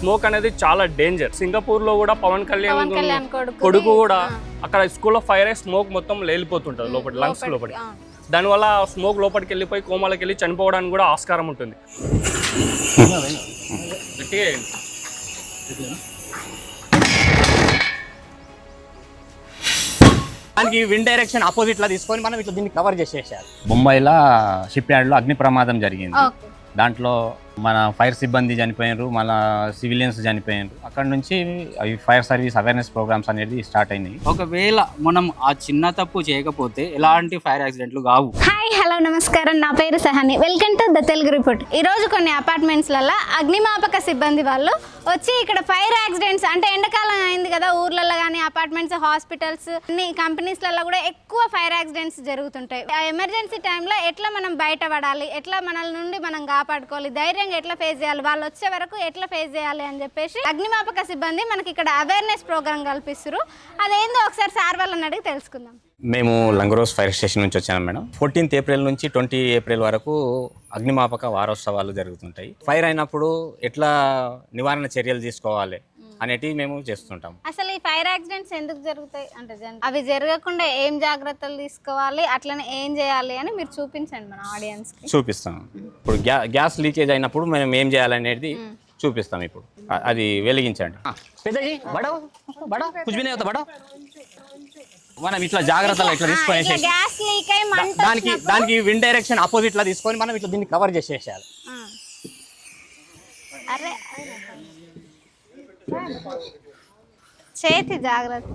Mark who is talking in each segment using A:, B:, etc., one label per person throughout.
A: Smoke అనేది చాలా danger. Singapore లో కూడా పవన్ కళ్యాణ్ కొడుకు కూడా అక్కడ స్కూల్లో ఫైర్ అయ్యి స్మోక్ మొత్తం లేలిపోతుంటది లోపల లంగ్స్ లోపలి. దానివల్ల స్మోక్ లోపలికి వెళ్ళిపోయి కోమాలకి వెళ్ళి చనిపోవడానికి కూడా ఆస్కారం ఉంటుంది.
B: దానికి విండ్ డైరెక్షన్ ఆపోజిట్ లా తీసుకొని మనం ఇట్లా దీన్ని కవర్ చేసేసారు. బొంబాయిలో షిప్ యార్డ్ లో అగ్ని ప్రమాదం జరిగింది. దాంట్లో మన ఫైర్ సిబ్బంది చనిపోయినారు, మన సివిలియన్స్ చనిపోయినారు. అక్కడ నుంచి అవి ఫైర్ సర్వీస్ అవేర్నెస్ ప్రోగ్రామ్స్ అనేది స్టార్ట్ అయినాయి.
C: ఒకవేళ మనం ఆ చిన్న తప్పు చేయకపోతే ఎలాంటి ఫైర్ యాక్సిడెంట్లు కావు.
D: హాయ్ హలో నమస్కారం, నా పేరు Sahani. Welcome to the Telugu report. ఈరోజు కొన్ని అపార్ట్మెంట్స్లలో అగ్నిమాపక సిబ్బంది వాళ్ళు వచ్చి ఇక్కడ ఫైర్ యాక్సిడెంట్స్ అంటే ఎండాకాలం అయింది కదా, ఊర్లలో కానీ అపార్ట్మెంట్స్, హాస్పిటల్స్, అన్ని కంపెనీస్లలో కూడా ఎక్కువ ఫైర్ యాక్సిడెంట్స్ జరుగుతుంటాయి. ఆ ఎమర్జెన్సీ టైంలో ఎట్లా మనం బయటపడాలి, ఎట్లా మనల నుండి మనం కాపాడుకోవాలి, ధైర్యంగా ఎట్లా ఫేస్ చేయాలి, వాళ్ళు వచ్చే వరకు ఎట్లా ఫేస్ చేయాలి అని చెప్పేసి అగ్నిమాపక సిబ్బంది మనకి ఇక్కడ అవేర్నెస్ ప్రోగ్రామ్ కల్పిస్తారు. అదేందో ఒకసారి సార్ వాళ్ళని అడిగి తెలుసుకుందాం.
B: మేము లంగరోస్ ఫైర్ స్టేషన్ నుంచి వచ్చాము మేడం. 14th ఏప్రిల్ నుంచి 20 ఏప్రిల్ వరకు అగ్నిమాపక వారోత్సవాలు జరుగుతుంటాయి. ఫైర్ అయినప్పుడు ఎట్లా నివారణ చర్యలు తీసుకోవాలి అనేటివి మేము చేస్తుంటాం.
D: అసలు ఈ ఫైర్ యాక్సిడెంట్స్ ఎందుకు జరుగుతాయి అంటే అవి జరగకుండా ఏం జాగ్రత్తలు తీసుకోవాలి, అట్లనే ఏం చేయాలి అని మీరు చూపించండి మన ఆడియన్స్ కి.
B: చూపిస్తాం. ఇప్పుడు గ్యాస్ లీకేజ్ అయినప్పుడు మనం ఏం చేయాలనేది చూపిస్తాం. ఇప్పుడు అది వెలిగించండి. మనం ఇట్లా జాగ్రత్తలు ఇట్లా తీసుకొని దానికి విండ్ డైరెక్షన్ ఆపోజిట్ లా తీసుకొని మనం ఇట్లా దీన్ని కవర్ చేసేసాలి.
D: అరే చేతి జాగ్రత్త.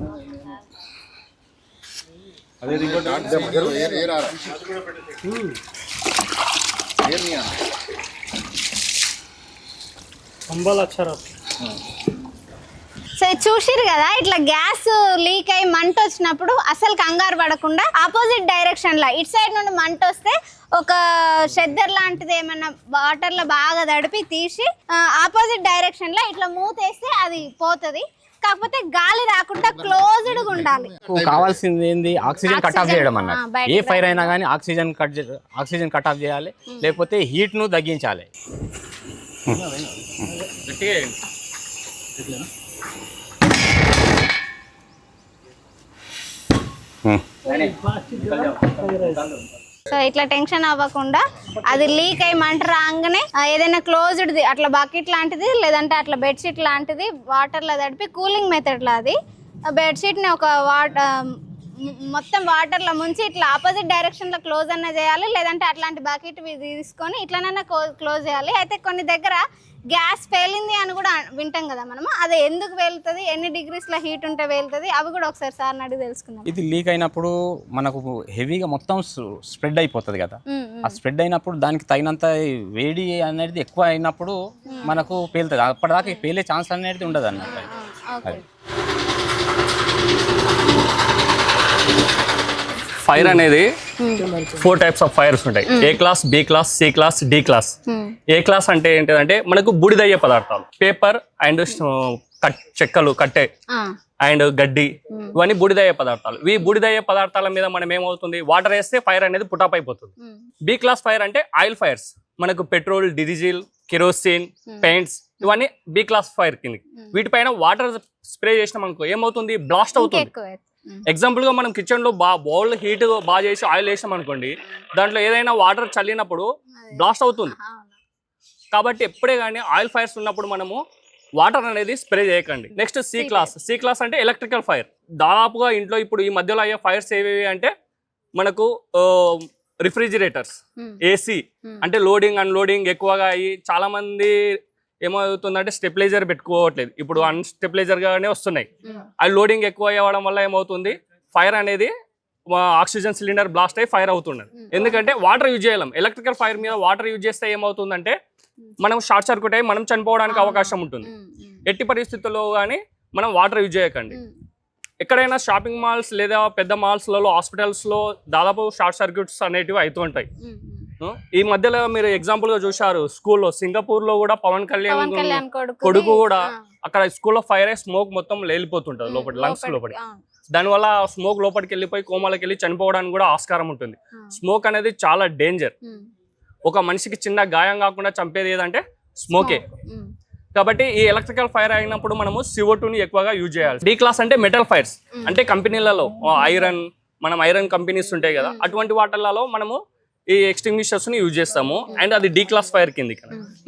D: సో చూసిరు కదా, ఇట్లా గ్యాస్ లీక్ అయ్యి మంట వచ్చినప్పుడు అసలు కంగారు పడకుండా ఆపోజిట్ డైరెక్షన్ లా ఇటు సైడ్ నుండి మంట వస్తే ఒక షెద్దర్ లాంటిది ఏమన్నా వాటర్ లో బాగా తడిపి తీసి ఆపోజిట్ డైరెక్షన్ లో ఇట్లా మూతేస్తే అది పోతుంది. కాకపోతే గాలి రాకుండా క్లోజ్డ్ గా ఉండాలి.
B: కావాల్సింది ఏంది, ఆక్సిజన్ కట్ ఆఫ్ చేయడం అన్నమాట. ఏ ఫైర్ అయినా కానీ ఆక్సిజన్ కట్ ఆఫ్ చేయాలి, లేకపోతే హీట్ ను తగ్గించాలి.
D: సో ఇట్లా టెన్షన్ అవ్వకుండా అది లీక్ అయ్యి మంట రాగానే ఏదైనా క్లోజ్డ్ది అట్లా బకెట్ లాంటిది లేదంటే అట్లా బెడ్షీట్ లాంటిది వాటర్లో తడిపి కూలింగ్ మెథడ్లో అది బెడ్షీట్ని ఒక మొత్తం వాటర్లో ముంచి ఇట్లా ఆపోజిట్ డైరెక్షన్లో క్లోజ్ అన్న చేయాలి, లేదంటే అట్లాంటి బకెట్ తీసుకొని ఇట్లనైనా క్లోజ్ చేయాలి. అయితే కొన్ని దగ్గర గ్యాస్ పేలింది అని కూడా వింటాం కదా మనము, అది ఎందుకు పేలుతుంది, ఎన్ని డిగ్రీస్లో హీట్ ఉంటే పేలుతుంది, అవి కూడా ఒకసారి సార్ అడిగి తెలుసుకుందాం.
B: ఇది లీక్ అయినప్పుడు మనకు హెవీగా మొత్తం స్ప్రెడ్ అయిపోతుంది కదా, ఆ స్ప్రెడ్ అయినప్పుడు దానికి తగినంత వేడి అనేది ఎక్కువ అయినప్పుడు మనకు పేలుతుంది. అప్పటిదాకా పేలే ఛాన్స్ అనేది ఉండదు అన్నట్టు.
A: ఫైర్ అనేది 4 types ఆఫ్ ఫైర్స్ ఉంటాయి. A class, B class, C class, D class. A class అంటే ఏంటంటే మనకు బూడిదయ్యే పదార్థాలు, పేపర్ అండ్ చెక్కలు, కట్టె అండ్ గడ్డి, ఇవన్నీ బూడిదయ్యే పదార్థాలు. ఈ బూడిదయ్యే పదార్థాల మీద మనం ఏమవుతుంది, వాటర్ వేస్తే ఫైర్ అనేది పుటాప్ అయిపోతుంది. బి క్లాస్ ఫైర్ అంటే ఆయిల్ ఫైర్స్, మనకు పెట్రోల్, డీజిల్, కెరోసిన్, పెయింట్స్, ఇవన్నీ బి క్లాస్ ఫైర్ కింద. వీటిపైన వాటర్ స్ప్రే చేసినాం అనుకో ఏమవుతుంది, బ్లాస్ట్ అవుతుంది. ఎగ్జాంపుల్ గా మనం కిచెన్ లో బౌల్ హీట్ బాగా చేసి ఆయిల్ వేసాం అనుకోండి, దాంట్లో ఏదైనా వాటర్ చల్లినప్పుడు బ్లాస్ట్ అవుతుంది. కాబట్టి ఎప్పుడే కానీ ఆయిల్ ఫైర్స్ ఉన్నప్పుడు మనము వాటర్ అనేది స్ప్రే చేయకండి. Next C class. C class అంటే ఎలక్ట్రికల్ ఫైర్. దాదాపుగా ఇంట్లో ఇప్పుడు ఈ మధ్యలో అయ్యే ఫైర్స్ ఏవేవి అంటే మనకు రిఫ్రిజిరేటర్స్, ఏసీ, అంటే లోడింగ్ అన్లోడింగ్ ఎక్కువగా అయ్యి చాలా మంది ఏమవుతుందంటే స్టెబిలైజర్ పెట్టుకోవట్లేదు, ఇప్పుడు అన్స్టెబిలైజర్ గానే వస్తున్నాయి. అది లోడింగ్ ఎక్కువ అవ్వడం వల్ల ఏమవుతుంది, ఫైర్ అనేది ఆక్సిజన్ సిలిండర్ బ్లాస్ట్ అయ్యి ఫైర్ అవుతున్నది. ఎందుకంటే వాటర్ యూజ్ చేయలేం. ఎలక్ట్రికల్ ఫైర్ మీద వాటర్ యూజ్ చేస్తే ఏమవుతుందంటే మనం షార్ట్ సర్క్యూట్ అయ్యి మనం చనిపోవడానికి అవకాశం ఉంటుంది. ఎట్టి పరిస్థితుల్లో కానీ మనం వాటర్ యూజ్ చేయకండి. ఎక్కడైనా షాపింగ్ మాల్స్ లేదా పెద్ద మాల్స్లలో, హాస్పిటల్స్లో దాదాపు షార్ట్ సర్క్యూట్స్ అనేటివి అవుతుంటాయి. ఈ మధ్యలో మీరు ఎగ్జాంపుల్ గా చూశారు, స్కూల్లో సింగపూర్ లో కూడా పవన్ కళ్యాణ్ కొడుకు కూడా అక్కడ స్కూల్లో ఫైర్ అయ్యి స్మోక్ మొత్తం లేలిపోతుంటది లోపల లంగ్స్ లోపలి. దానివల్ల స్మోక్ లోపలికి వెళ్ళిపోయి కోమాలకి వెళ్ళి చనిపోవడానికి కూడా ఆస్కారం ఉంటుంది. స్మోక్ అనేది చాలా డేంజర్. ఒక మనిషికి చిన్న గాయం కాకుండా చంపేది ఏదంటే స్మోకే. కాబట్టి ఈ ఎలక్ట్రికల్ ఫైర్ అయినప్పుడు మనము CO2 ని ఎక్కువగా యూజ్ చేయాలి. D క్లాస్ అంటే మెటల్ ఫైర్స్, అంటే కంపెనీలలో ఐరన్ కంపెనీస్ ఉంటాయి కదా, అటువంటి వాటిలలో మనము ఈ ఎక్స్టింగ్విషర్స్ ని యూజ్ చేస్తాము. అండ్ అది D క్లాస్ ఫైర్ కింది.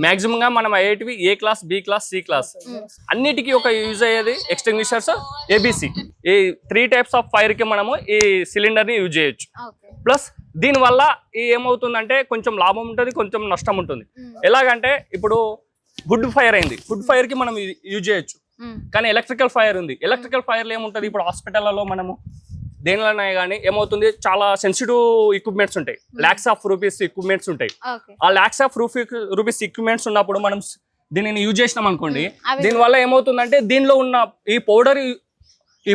A: మాక్సిమం గా మనం అయ్యేటివి A class, B class, C class, అన్నిటికీ ఒక యూజ్ అయ్యేది ఎక్స్టింగ్విషర్స్ ABC. ఈ 3 టైప్స్ ఆఫ్ ఫైర్ కి మనము ఈ సిలిండర్ ని యూజ్ చేయొచ్చు. ప్లస్ దీనివల్ల ఏమవుతుందంటే కొంచెం లాభం ఉంటుంది, కొంచెం నష్టం ఉంటుంది. ఎలాగంటే ఇప్పుడు వుడ్ ఫైర్ అయింది, వుడ్ ఫైర్ కి మనం యూజ్ చేయొచ్చు. కానీ ఎలక్ట్రికల్ ఫైర్ ఉంది, ఎలక్ట్రికల్ ఫైర్లో ఏముంటుంది, ఇప్పుడు హాస్పిటల్లో మనము దేనిలోనే కానీ ఏమవుతుంది, చాలా సెన్సిటివ్ ఎక్విప్మెంట్స్ ఉంటాయి, lakhs of rupees ఎక్విప్మెంట్స్ ఉంటాయి. ఆ lakhs of rupees ఎక్విప్మెంట్స్ ఉన్నప్పుడు మనం దీనిని యూజ్ చేసినాం అనుకోండి, దీనివల్ల ఏమవుతుందంటే దీనిలో ఉన్న ఈ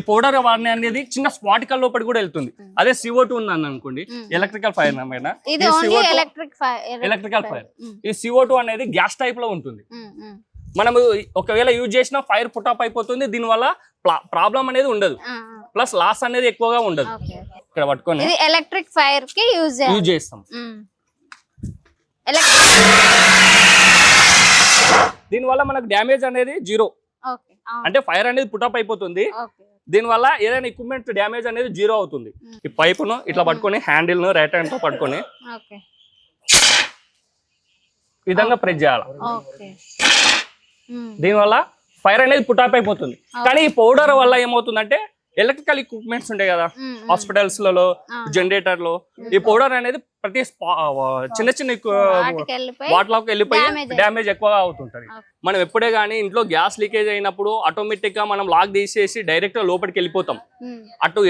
A: పౌడర్ అనేది చిన్న స్పాటికల్ లోపల కూడా వెళ్తుంది. అదే CO2 ఉందని అనుకోండి, ఎలక్ట్రికల్ ఫైర్ ఎలక్ట్రికల్ ఫైర్, ఈ CO2 అనేది గ్యాస్ టైప్ లో ఉంటుంది. మనము ఒకవేళ యూజ్ చేసిన ఫైర్ పుటప్ అయిపోతుంది, దీనివల్ల ప్రాబ్లం అనేది ఉండదు, ప్లస్ లాస్ అనేది ఎక్కువగా ఉండదు. ఇక్కడ పట్టుకొని
D: ఎలక్ట్రిక్ ఫైర్ కి యూజ్
A: చేస్తాం. దీనివల్ల మనకు డ్యామేజ్ అనేది 0, అంటే ఫైర్ అనేది పుటప్ అయిపోతుంది. దీనివల్ల ఏదైనా ఎక్విప్మెంట్ డ్యామేజ్ అనేది 0 అవుతుంది. ఈ పైపును ఇట్లా పట్టుకొని హ్యాండిల్ ను రైట్ హ్యాండ్ తో పట్టుకొని ఈ విధంగా ప్రెస్ చేయాలి. దీనివల్ల ఫైర్ అనేది పుటప్ అయిపోతుంది. కానీ ఈ పౌడర్ వల్ల ఏమవుతుందంటే ఎలక్ట్రికల్ ఎక్విప్మెంట్స్ ఉంటాయి కదా హాస్పిటల్స్ లలో, జనరేటర్ లో, ఈ పౌడర్ అనేది ప్రతి చిన్న చిన్న వాటిలోకి వెళ్ళిపోయి డ్యామేజ్ ఎక్కువగా అవుతుంటది. మనం ఎప్పుడే గానీ ఇంట్లో గ్యాస్ లీకేజ్ అయినప్పుడు ఆటోమేటిక్ గా మనం లాక్ తీసేసి డైరెక్ట్ గా లోపలికి వెళ్ళిపోతాం. అటు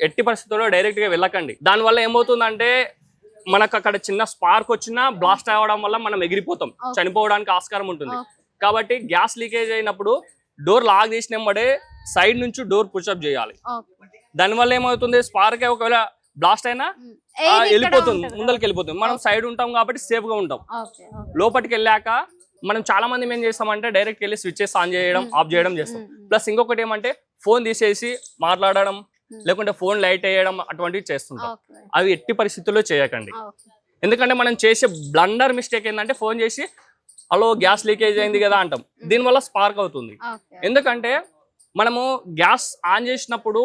A: ఎట్టి పరిస్థితుల్లో డైరెక్ట్ గా వెళ్ళకండి. దానివల్ల ఏమవుతుందంటే మనకు అక్కడ చిన్న స్పార్క్ వచ్చినా బ్లాస్ట్ అవ్వడం వల్ల మనం ఎగిరిపోతాం, చనిపోవడానికి ఆస్కారం ఉంటుంది. కాబట్టి గ్యాస్ లీకేజ్ అయినప్పుడు డోర్ లాక్ చేసినప్పుడే సైడ్ నుంచి డోర్ పుషప్ చేయాలి. దానివల్ల ఏమవుతుంది, స్పార్క్ ఒకవేళ బ్లాస్ట్ అయినా వెళ్ళిపోతుంది, ముందరికి వెళ్ళిపోతుంది. మనం సైడ్ ఉంటాం కాబట్టి సేఫ్ గా ఉంటాం. లోపలికి వెళ్ళాక మనం చాలా మంది ఏం చేస్తామంటే డైరెక్ట్ వెళ్ళి స్విచ్చెస్ ఆన్ చేయడం, ఆఫ్ చేయడం చేస్తాం. ప్లస్ ఇంకొకటి ఏమంటే ఫోన్ తీసేసి మాట్లాడడం, లేకుంటే ఫోన్ లైట్ వేయడం, అటువంటివి చేస్తుంటాం. అవి ఎట్టి పరిస్థితుల్లో చేయకండి. ఎందుకంటే మనం చేసే బ్లండర్ మిస్టేక్ ఏంటంటే ఫోన్ చేసి హలో గ్యాస్ లీకేజ్ అయింది కదా అంటాం, దీనివల్ల స్పార్క్ అవుతుంది. ఎందుకంటే మనము గ్యాస్ ఆన్ చేసినప్పుడు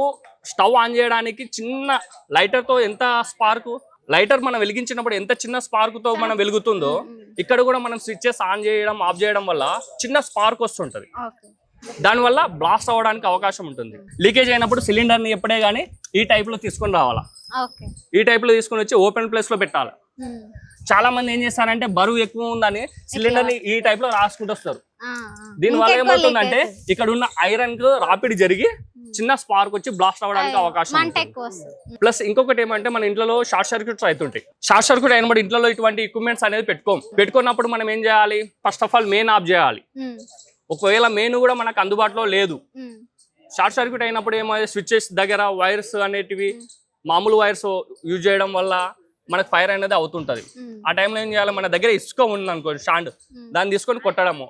A: స్టవ్ ఆన్ చేయడానికి చిన్న లైటర్ తో ఎంత స్పార్క్, లైటర్ మనం వెలిగించినప్పుడు ఎంత చిన్న స్పార్క్ తో మనం వెలుగుతుందో, ఇక్కడ కూడా మనం స్విచ్చెస్ ఆన్ చేయడం, ఆఫ్ చేయడం వల్ల చిన్న స్పార్క్ వస్తుంటది. దానివల్ల బ్లాస్ట్ అవ్వడానికి అవకాశం ఉంటుంది. లీకేజ్ అయినప్పుడు సిలిండర్ ని ఎప్పుడే గానీ ఈ టైప్ లో తీసుకొని రావాలా, ఈ టైప్ లో తీసుకొని వచ్చి ఓపెన్ ప్లేస్ లో పెట్టాలి. చాలా మంది ఏం చేస్తారంటే బరువు ఎక్కువ ఉందని సిలిండర్ ని ఈ టైప్ లో రాసుకుంటూ వస్తారు. దీనివల్ల ఏమవుతుందంటే ఇక్కడ ఉన్న ఐరన్ కు రాపిడి జరిగి చిన్న స్పార్క్ వచ్చి బ్లాస్ట్ అవ్వడానికి అవకాశం ఉంటుంది. ప్లస్ ఇంకొకటి ఏమంటే మన ఇంట్లో షార్ట్ సర్క్యూట్స్ అవుతుంటాయి. షార్ట్ సర్క్యూట్ అయినప్పుడు ఇంట్లో ఇటువంటి ఎక్విప్మెంట్స్ అనేది పెట్టుకున్నప్పుడు మనం ఏం చేయాలి, first of all main of చేయాలి. ఒకవేళ మెయిన్ కూడా మనకు అందుబాటులో లేదు, షార్ట్ సర్క్యూట్ అయినప్పుడు ఏమో స్విచ్చెస్ దగ్గర వైర్స్ అనేటివి మామూలు వైర్స్ యూజ్ చేయడం వల్ల మనకు ఫైర్ అనేది అవుతుంటది. ఆ టైంలో ఏం చేయాలి, మన దగ్గర ఇసుక ఉంది అనుకో స్టాండ్, దాన్ని తీసుకొని కొట్టడము.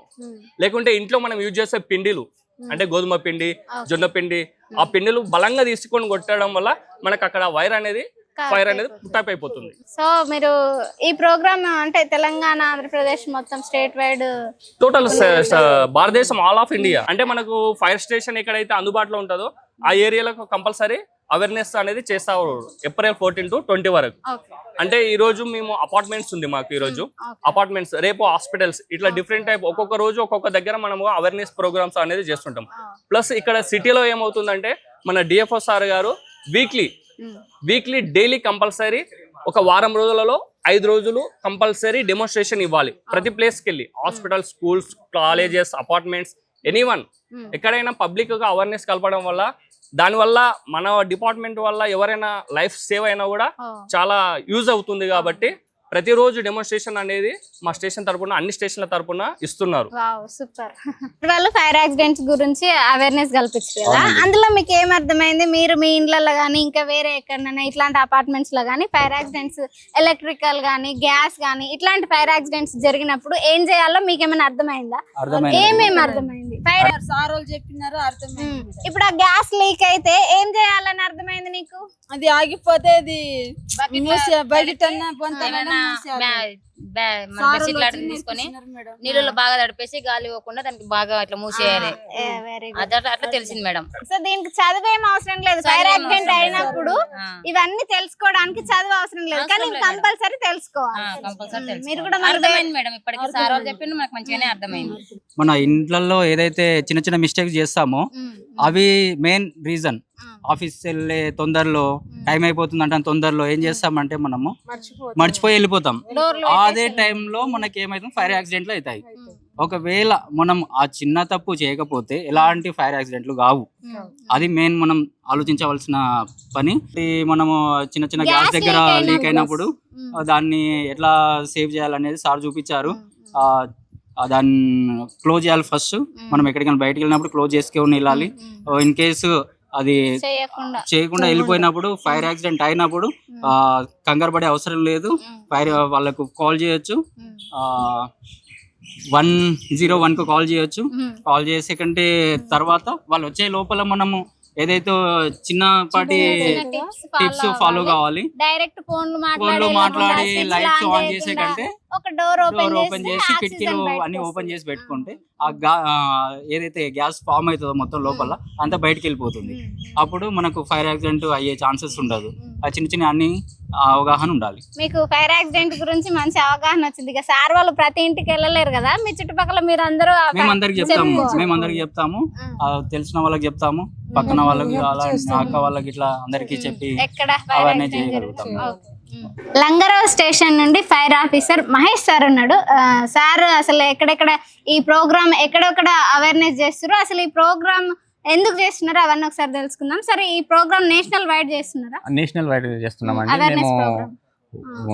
A: లేకుంటే ఇంట్లో మనం యూజ్ చేసే పిండిలు అంటే గోధుమ పిండి, జొన్న పిండి, ఆ పిండిలు బలంగా తీసుకొని కొట్టడం వల్ల మనకు అక్కడ ఫైర్ అనేది పుట్టప్ అయిపోతుంది.
D: సో మీరు ఈ ప్రోగ్రామ్ అంటే తెలంగాణ, ఆంధ్రప్రదేశ్ మొత్తం స్టేట్ వైడ్
A: టోటల్ భారతదేశం ఆల్ ఆఫ్ ఇండియా, అంటే మనకు ఫైర్ స్టేషన్ ఎక్కడైతే అందుబాటులో ఉంటుందో ఆ ఏరియాలకు కంపల్సరీ అవేర్నెస్ అనేది చేస్తారు. April 14 to 20 వరకు. అంటే ఈ రోజు మేము అపార్ట్మెంట్స్ ఉంది మాకు, ఈ రోజు అపార్ట్మెంట్స్, రేపు హాస్పిటల్స్, ఇట్లా డిఫరెంట్ టైప్ ఒక్కొక్క రోజు ఒక్కొక్క దగ్గర మనము అవేర్నెస్ ప్రోగ్రామ్స్ అనేది చేస్తుంటాం. ప్లస్ ఇక్కడ సిటీలో ఏమవుతుందంటే మన డిఎఫ్ఓ సార్ గారు వీక్లీ డైలీ కంపల్సరీ ఒక వారం రోజులలో 5 రోజులు కంపల్సరీ డెమోన్స్ట్రేషన్ ఇవ్వాలి. ప్రతి ప్లేస్కి వెళ్ళి hospital, schools, colleges, apartments, anyone ఎక్కడైనా పబ్లిక్ గా అవేర్నెస్ కలపడం వల్ల, దానివల్ల మన డిపార్ట్మెంట్ వల్ల ఎవరైనా లైఫ్ సేవ్ అయినా కూడా చాలా యూజ్ అవుతుంది. కాబట్టి ప్రతిరోజు డెమోన్స్ట్రేషన్ అనేది మా స్టేషన్ తరపున, అన్ని స్టేషన్ల తరపున ఇస్తున్నారు.
D: సూపర్. వాళ్ళు ఫైర్ యాక్సిడెంట్స్ గురించి అవేర్నెస్ కల్పించారు కదా, అందులో మీకు ఏం అర్థమైంది? మీరు మీ ఇండ్లలో కానీ ఇంకా వేరే ఎక్కడైనా ఇట్లాంటి అపార్ట్మెంట్స్ లో కానీ ఫైర్ యాక్సిడెంట్స్, ఎలక్ట్రికల్ కానీ గ్యాస్ కానీ ఇట్లాంటి ఫైర్ యాక్సిడెంట్స్ జరిగినప్పుడు ఏం చేయాలో మీకు ఏమైనా అర్థమైందా? ఏమేమి అర్థమైంది?
E: చెప్పినారు, అర్థమైంది.
D: ఇప్పుడు ఆ గ్యాస్ లీక్ అయితే ఏం చేయాలని అర్థమైంది నీకు?
E: అది ఆగిపోతే అది సారోళ్ళు
F: లాంటిది
E: వచ్చి
F: తీసుకొని
E: నేర్పించినారు మేడం.
F: నీళ్ళలో బాగా తడిపేసి గాలి ఇవ్వకుండా దానికి బాగా ఇట్లా మూసేయాలి.
D: వెరీ
F: అట్లా తెలిసింది మేడం.
D: సో దీనికి చదువు ఏం అవసరం లేదు. ఫైర్
F: చదువు ఏం
D: యాక్సిడెంట్
F: అవసరం లేదు.
D: అయినప్పుడు
F: ఆ.
D: ఇవన్నీ తెలుసుకోవడానికి చదువు అవసరం లేదు, కానీ
F: అవసరం లేదు
D: కంపల్సరీ తెలుసుకోవాలి.
F: కంపల్సరీ
D: మీరు కూడా మరి
F: అర్థమైంది మేడం. ఇప్పటికి సార్ వాళ్ళు చెప్పిండు మనకు మంచిగానే అర్థమైంది.
C: మన ఇంట్లలో ఏదైతే చిన్న చిన్న మిస్టేక్స్ చేస్తామో అవి మెయిన్ రీజన్. ఆఫీస్ వెళ్ళే తొందరలో టైం అయిపోతుంది అంటే తొందరలో ఏం చేస్తామంటే మనము మర్చిపోయి వెళ్ళిపోతాం. అదే టైంలో మనకి ఏమైతుంది, ఫైర్ యాక్సిడెంట్లు అవుతాయి. ఒకవేళ మనం ఆ చిన్న తప్పు చేయకపోతే ఎలాంటి ఫైర్ యాక్సిడెంట్లు కావు. అది మెయిన్ మనం ఆలోచించవలసిన పని. మనము చిన్న చిన్న గ్యాస్ దగ్గర లీక్ అయినప్పుడు దాన్ని ఎట్లా సేవ్ చేయాలనేది సార్ చూపించారు. దాన్ని క్లోజ్ చేయాలి ఫస్ట్. మనం ఎక్కడికైనా బయటకు వెళ్ళినప్పుడు క్లోజ్ చేసుకొని వెళ్ళాలి. ఇన్ కేసు అది చేయకుండా వెళ్ళిపోయినప్పుడు ఫైర్ యాక్సిడెంట్ అయినప్పుడు కంగారు పడే అవసరం లేదు. ఫైర్ వాళ్ళకు కాల్ చేయొచ్చు, 101కు కాల్ చేయొచ్చు. కాల్ చేసే కంటే తర్వాత వాళ్ళు వచ్చే లోపల మనము ఏదైతే చిన్నపాటి టిప్స్ ఫాలో కావాలి.
D: డైరెక్ట్ ఫోన్
C: మాట్లాడి లైట్స్ ఆన్ చేసే కంటే
D: ఒక డోర్
C: ఓపెన్ చేసి కిటికీలు అన్ని ఓపెన్ చేసి పెట్టుకుంటే ఏదైతే గ్యాస్ ఫామ్ అవుతుందో మొత్తం లోపల అంతా బయటకు వెళ్ళిపోతుంది. అప్పుడు మనకు ఫైర్ యాక్సిడెంట్ అయ్యే ఛాన్సెస్ ఉండదు. ఆ చిన్న చిన్న అన్ని అవగాహన ఉండాలి.
D: మీకు ఫైర్ యాక్సిడెంట్ గురించి మంచి అవగాహన వచ్చింది. ఇక సార్ వాళ్ళు ప్రతి ఇంటికి వెళ్ళలేరు కదా, మీ చుట్టుపక్కల మీరు అందరూ
C: మేమందరికి చెప్తాము. తెలిసిన వాళ్ళకి చెప్తాము, పక్కన వాళ్ళకి అలా అక్క వాళ్ళకి ఇట్లా అందరికి చెప్పి అవన్నీ చేయగలుగుతాం.
D: లంగరావు స్టేషన్ నుండి ఫైర్ ఆఫీసర్ మహేష్ సార్ ఉన్నాడు. సార్ అసలు ఎక్కడెక్కడ ఈ ప్రోగ్రామ్ ఎక్కడెక్కడ అవేర్నెస్ చేస్తున్నారు, అసలు ఈ ప్రోగ్రామ్ ఎందుకు చేస్తున్నారు అవన్నీ ఒకసారి తెలుసుకుందాం. సరే, ఈ ప్రోగ్రామ్ నేషనల్ వైడ్ చేస్తున్నారా?
B: నేషనల్ వైడ్ చేస్తున్నామండి. మేము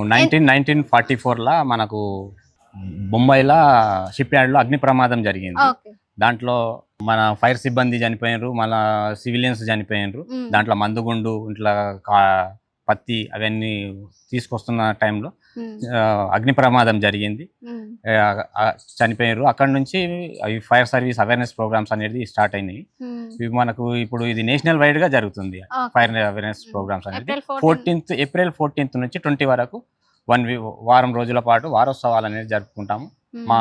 B: 1944 మనకు బొంబాయిలో షిప్ యార్డ్లో అగ్ని ప్రమాదం జరిగింది. దాంట్లో మన ఫైర్ సిబ్బంది చనిపోయినారు, మన సివిలియన్స్ చనిపోయినారు. దాంట్లో మందుగుండు, ఇంట్లో పత్తి అవన్నీ తీసుకొస్తున్న టైంలో అగ్ని ప్రమాదం జరిగింది, చనిపోయారు. అక్కడ నుంచి అవి ఫైర్ సర్వీస్ అవేర్నెస్ ప్రోగ్రామ్స్ అనేది స్టార్ట్ అయినాయి. ఇవి మనకు ఇప్పుడు ఇది నేషనల్ వైడ్ గా జరుగుతుంది. ఫైర్ అవేర్నెస్ ప్రోగ్రామ్స్ అనేది ఏప్రిల్ 14 నుంచి 20 వరకు వారం రోజుల పాటు వారోత్సవాలు అనేది జరుపుకుంటాము. మా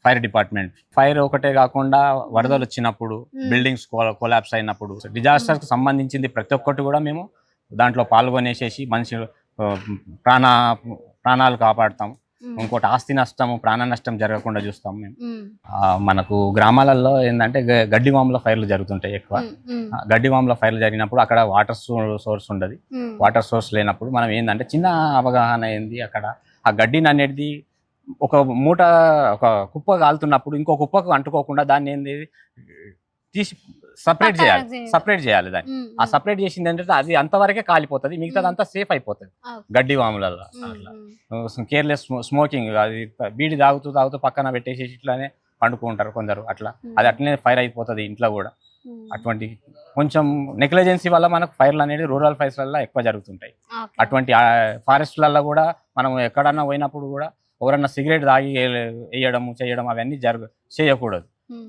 B: ఫైర్ డిపార్ట్మెంట్ ఫైర్ ఒకటే కాకుండా వరదలు వచ్చినప్పుడు, బిల్డింగ్స్ కొలాప్స్ అయినప్పుడు, డిజాస్టర్ కి సంబంధించింది ప్రతి ఒక్కటి కూడా మేము దాంట్లో పాల్గొనేసేసి మనిషి ప్రాణాలు కాపాడుతాం. ఇంకోటి ఆస్తి నష్టము, ప్రాణ నష్టం జరగకుండా చూస్తాం మేము. మనకు గ్రామాలలో ఏంటంటే గడ్డివాముల ఫైర్లు జరుగుతుంటాయి ఎక్కువ. గడ్డివాముల ఫైర్లు జరిగినప్పుడు అక్కడ వాటర్ సోర్స్ ఉండదు. వాటర్ సోర్స్ లేనప్పుడు మనం ఏంటంటే చిన్న అవగాహన ఏంది, అక్కడ ఆ గడ్డిని అనేది ఒక మూట ఒక కుప్ప కాలుతున్నప్పుడు ఇంకో కుప్పకు అంటుకోకుండా దాన్ని ఏంది తీసి సపరేట్ చేయాలి దాన్ని. ఆ సపరేట్ చేసింది ఏంటంటే అది అంతవరకే కాలిపోతుంది, మిగతాది అంతా సేఫ్ అయిపోతుంది. గడ్డి వాములలో కేర్లెస్ స్మోకింగ్, అది బీడి తాగుతూ పక్కన పెట్టేసి ఇట్లానే పండుకుంటారు కొందరు, అట్లా అది అట్లనే ఫైర్ అయిపోతుంది ఇంట్లో కూడా. అటువంటి కొంచెం నెగ్లిజెన్సీ వల్ల మనకు ఫైర్లు అనేది రూరల్ ఫైర్స్లలో ఎక్కువ జరుగుతుంటాయి. అటువంటి ఫారెస్ట్లలో కూడా మనం ఎక్కడన్నా పోయినప్పుడు కూడా ఎవరన్నా సిగరెట్ తాగి చేయడం అవన్నీ చేయకూడదు.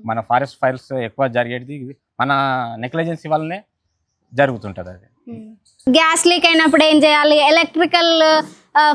B: మన ఫారెస్ట్ ఫైర్స్ ఎక్కువ జరిగేది మన నెగ్లిజెన్సీ వల్లనే జరుగుతుంటది. అది
D: గ్యాస్ లీక్ అయినప్పుడు ఏం చేయాలి, ఎలక్ట్రికల్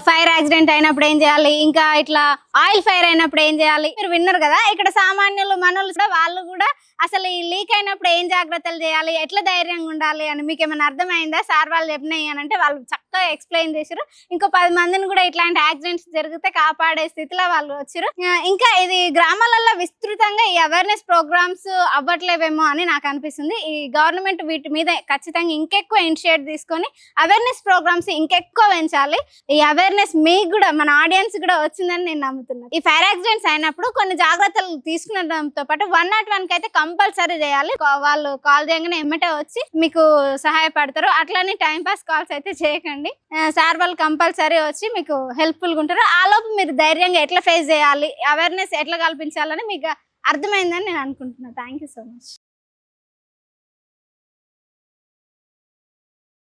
D: ఫైర్ యాక్సిడెంట్ అయినప్పుడు ఏం చేయాలి, ఇంకా ఇట్లా ఆయిల్ ఫైర్ అయినప్పుడు ఏం చేయాలి, మీరు విన్నారు కదా. ఇక్కడ సామాన్యులు మనోళ్ళు కూడా వాళ్ళు కూడా అసలు ఈ లీక్ అయినప్పుడు ఏం జాగ్రత్తలు చేయాలి, ఎట్లా ధైర్యంగా ఉండాలి అని మీకు ఏమైనా అర్థమైందా? సార్ వాళ్ళు చెప్పినాయి అని అంటే వాళ్ళు చక్కగా ఎక్స్ప్లెయిన్ చేశారు. ఇంకో 10 మందిని కూడా ఇట్లాంటి యాక్సిడెంట్స్ జరిగితే కాపాడే స్థితిలో వాళ్ళు వచ్చారు. ఇంకా ఇది గ్రామాలలో విస్తృతంగా ఈ అవేర్నెస్ ప్రోగ్రామ్స్ అవ్వట్లేవేమో అని నాకు అనిపిస్తుంది. ఈ గవర్నమెంట్ వీటి మీద ఖచ్చితంగా ఇంకెక్కువ ఇనిషియేట్ తీసుకొని అవేర్నెస్ ప్రోగ్రామ్స్ ఇంకెక్కువ పెంచాలి. ఈ అవేర్నెస్ మీకు కూడా, మన ఆడియన్స్ కూడా వచ్చిందని నేను నమ్ముతున్నాను. ఈ ఫైర్ యాక్సిడెంట్స్ అయినప్పుడు కొన్ని జాగ్రత్తలు తీసుకునడంతో పాటు 101కి అయితే కంపల్సరీ చేయాలి. వాళ్ళు కాల్ చేయగానే ఎమ్మటే వచ్చి మీకు సహాయపడతారు. అట్లానే టైం పాస్ కాల్స్ అయితే చేయకండి. సార్ వాళ్ళు కంపల్సరీ వచ్చి మీకు హెల్ప్ఫుల్గా ఉంటారు. ఆ లోపు మీరు ధైర్యంగా ఎట్లా ఫేస్ చేయాలి, అవేర్నెస్ ఎట్లా కల్పించాలని మీకు అర్థమైందని నేను అనుకుంటున్నాను. Thank you so much.